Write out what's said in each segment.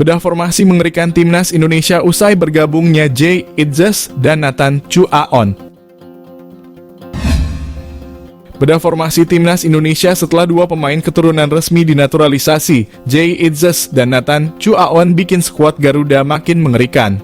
Bedah formasi mengerikan timnas Indonesia usai bergabungnya Jay Itzes dan Nathan Chuaon. Bedah formasi timnas Indonesia setelah dua pemain keturunan resmi dinaturalisasi, Jay Itzes dan Nathan Chuaon bikin skuad Garuda makin mengerikan.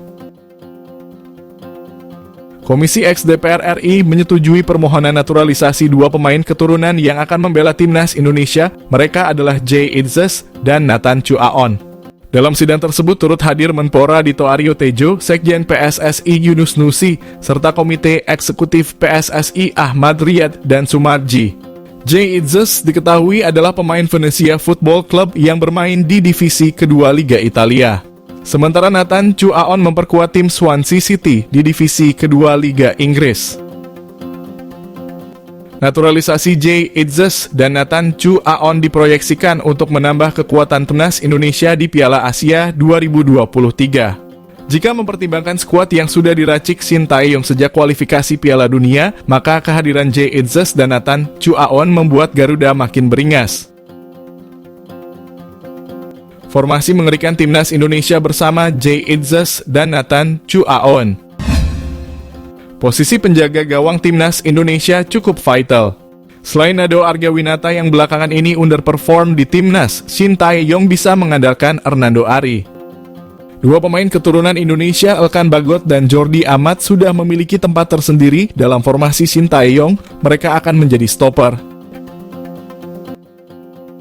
Komisi X DPR RI menyetujui permohonan naturalisasi dua pemain keturunan yang akan membela timnas Indonesia. Mereka adalah Jay Itzes dan Nathan Chuaon. Dalam sidang tersebut turut hadir Menpora Dito Aryo Tejo, Sekjen PSSI Yunus Nusi, serta Komite Eksekutif PSSI Ahmad Riyad dan Sumarji. Jay Itzes diketahui adalah pemain Venezia Football Club yang bermain di divisi kedua Liga Italia. Sementara Nathan Chuaon memperkuat tim Swansea City di divisi kedua Liga Inggris. Naturalisasi Jay Itzes dan Nathan Chuaon diproyeksikan untuk menambah kekuatan timnas Indonesia di Piala Asia 2023. Jika mempertimbangkan skuad yang sudah diracik Shin Tae-yong sejak kualifikasi Piala Dunia, maka kehadiran Jay Itzes dan Nathan Chuaon membuat Garuda makin beringas. Formasi mengerikan timnas Indonesia bersama Jay Itzes dan Nathan Chuaon. Posisi penjaga gawang timnas Indonesia cukup vital. Selain Nado Argawinata yang belakangan ini underperform di timnas, Shin Tae-yong bisa mengandalkan Hernando Ari. Dua pemain keturunan Indonesia, Elkan Bagot dan Jordi Amat, sudah memiliki tempat tersendiri dalam formasi Shin Tae-yong. Mereka akan menjadi stopper.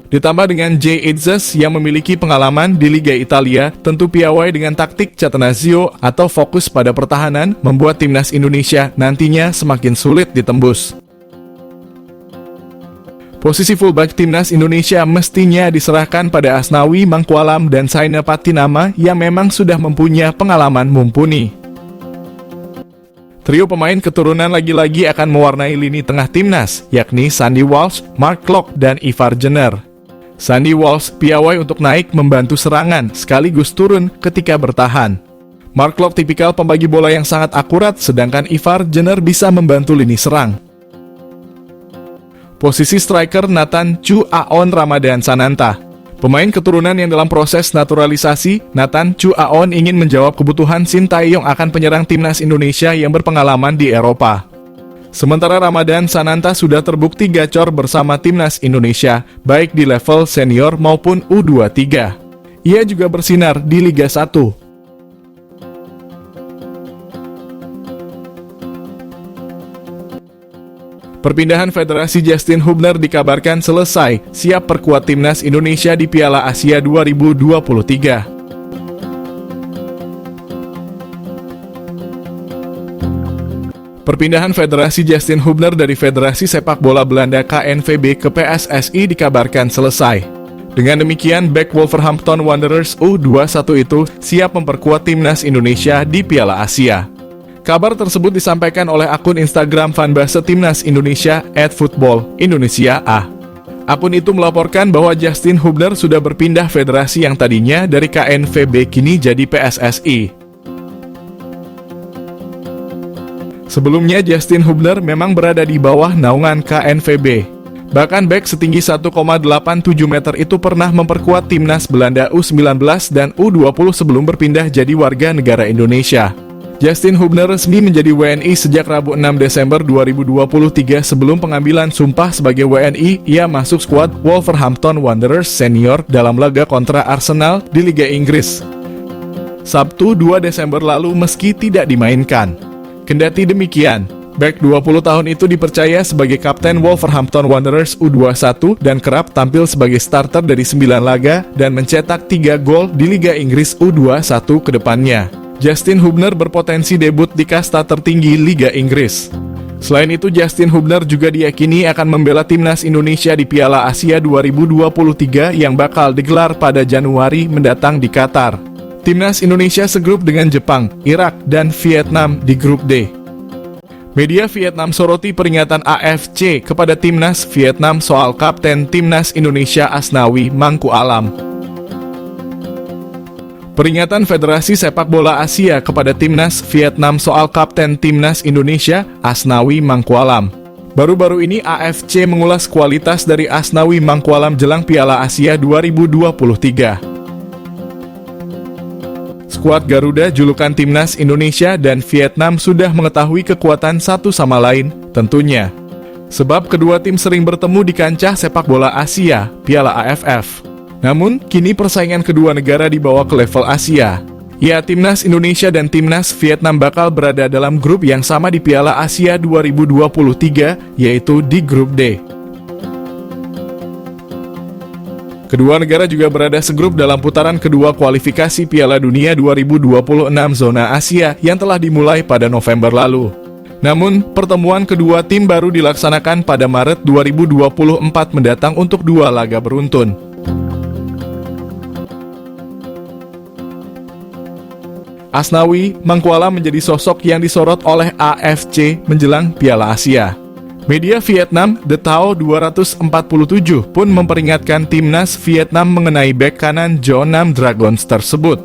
Ditambah dengan Jay Itzes yang memiliki pengalaman di Liga Italia, tentu piawai dengan taktik Catenaccio atau fokus pada pertahanan membuat timnas Indonesia nantinya semakin sulit ditembus. Posisi fullback timnas Indonesia mestinya diserahkan pada Asnawi Mangkualam dan Saina Patinama yang memang sudah mempunyai pengalaman mumpuni. Trio pemain keturunan lagi-lagi akan mewarnai lini tengah timnas, yakni Sandy Walsh, Mark Klok, dan Ivar Jenner. Sandy Walsh piawai untuk naik membantu serangan, sekaligus turun ketika bertahan. Mark Klok tipikal pembagi bola yang sangat akurat, sedangkan Ivar Jenner bisa membantu lini serang. Posisi striker Nathan Chuaon Ramadan Sananta. Pemain keturunan yang dalam proses naturalisasi, Nathan Chuaon ingin menjawab kebutuhan Shin Tae-yong akan penyerang timnas Indonesia yang berpengalaman di Eropa. Sementara Ramadan Sananta sudah terbukti gacor bersama timnas Indonesia, baik di level senior maupun U23. Ia juga bersinar di Liga 1. Perpindahan Federasi Justin Hubner dikabarkan selesai, siap perkuat timnas Indonesia di Piala Asia 2023. Perpindahan Federasi Justin Hubner dari Federasi Sepak Bola Belanda KNVB ke PSSI dikabarkan selesai. Dengan demikian, bek Wolverhampton Wanderers U21 itu siap memperkuat timnas Indonesia di Piala Asia. Kabar tersebut disampaikan oleh akun Instagram fanbase timnas Indonesia @footballindonesia_a. Akun itu melaporkan bahwa Justin Hubner sudah berpindah federasi yang tadinya dari KNVB kini jadi PSSI. Sebelumnya Justin Hubner memang berada di bawah naungan KNVB. Bahkan bek setinggi 1,87 meter itu pernah memperkuat timnas Belanda U19 dan U20 sebelum berpindah jadi warga negara Indonesia. Justin Hubner resmi menjadi WNI sejak Rabu 6 Desember 2023. Sebelum pengambilan sumpah sebagai WNI, ia masuk skuad Wolverhampton Wanderers senior dalam laga kontra Arsenal di Liga Inggris Sabtu 2 Desember lalu meski tidak dimainkan. Kendati demikian, bek 20 tahun itu dipercaya sebagai kapten Wolverhampton Wanderers U21 dan kerap tampil sebagai starter dari 9 laga dan mencetak 3 gol di Liga Inggris U21 ke depannya. Justin Hubner berpotensi debut di kasta tertinggi Liga Inggris. Selain itu, Justin Hubner juga diyakini akan membela timnas Indonesia di Piala Asia 2023 yang bakal digelar pada Januari mendatang di Qatar. Timnas Indonesia segrup dengan Jepang, Irak, dan Vietnam di grup D. Media Vietnam soroti peringatan AFC kepada timnas Vietnam soal kapten timnas Indonesia Asnawi Mangkualam. Peringatan Federasi Sepak Bola Asia kepada timnas Vietnam soal kapten timnas Indonesia Asnawi Mangkualam. Baru-baru ini AFC mengulas kualitas dari Asnawi Mangkualam jelang Piala Asia 2023. Skuad Garuda julukan Timnas Indonesia dan Vietnam sudah mengetahui kekuatan satu sama lain, tentunya. Sebab kedua tim sering bertemu di kancah sepak bola Asia, Piala AFF. Namun, kini persaingan kedua negara dibawa ke level Asia. Ya, Timnas Indonesia dan Timnas Vietnam bakal berada dalam grup yang sama di Piala Asia 2023, yaitu di grup D. Kedua negara juga berada segrup dalam putaran kedua kualifikasi Piala Dunia 2026 zona Asia yang telah dimulai pada November lalu. Namun, pertemuan kedua tim baru dilaksanakan pada Maret 2024 mendatang untuk 2 laga beruntun. Asnawi Mangkuala menjadi sosok yang disorot oleh AFC menjelang Piala Asia. Media Vietnam, The Tao 247 pun memperingatkan timnas Vietnam mengenai bek kanan Jeonnam Dragons tersebut.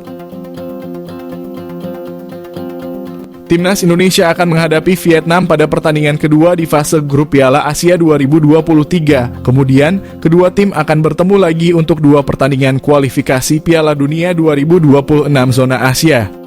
Timnas Indonesia akan menghadapi Vietnam pada pertandingan kedua di fase grup Piala Asia 2023. Kemudian, kedua tim akan bertemu lagi untuk 2 pertandingan kualifikasi Piala Dunia 2026 zona Asia.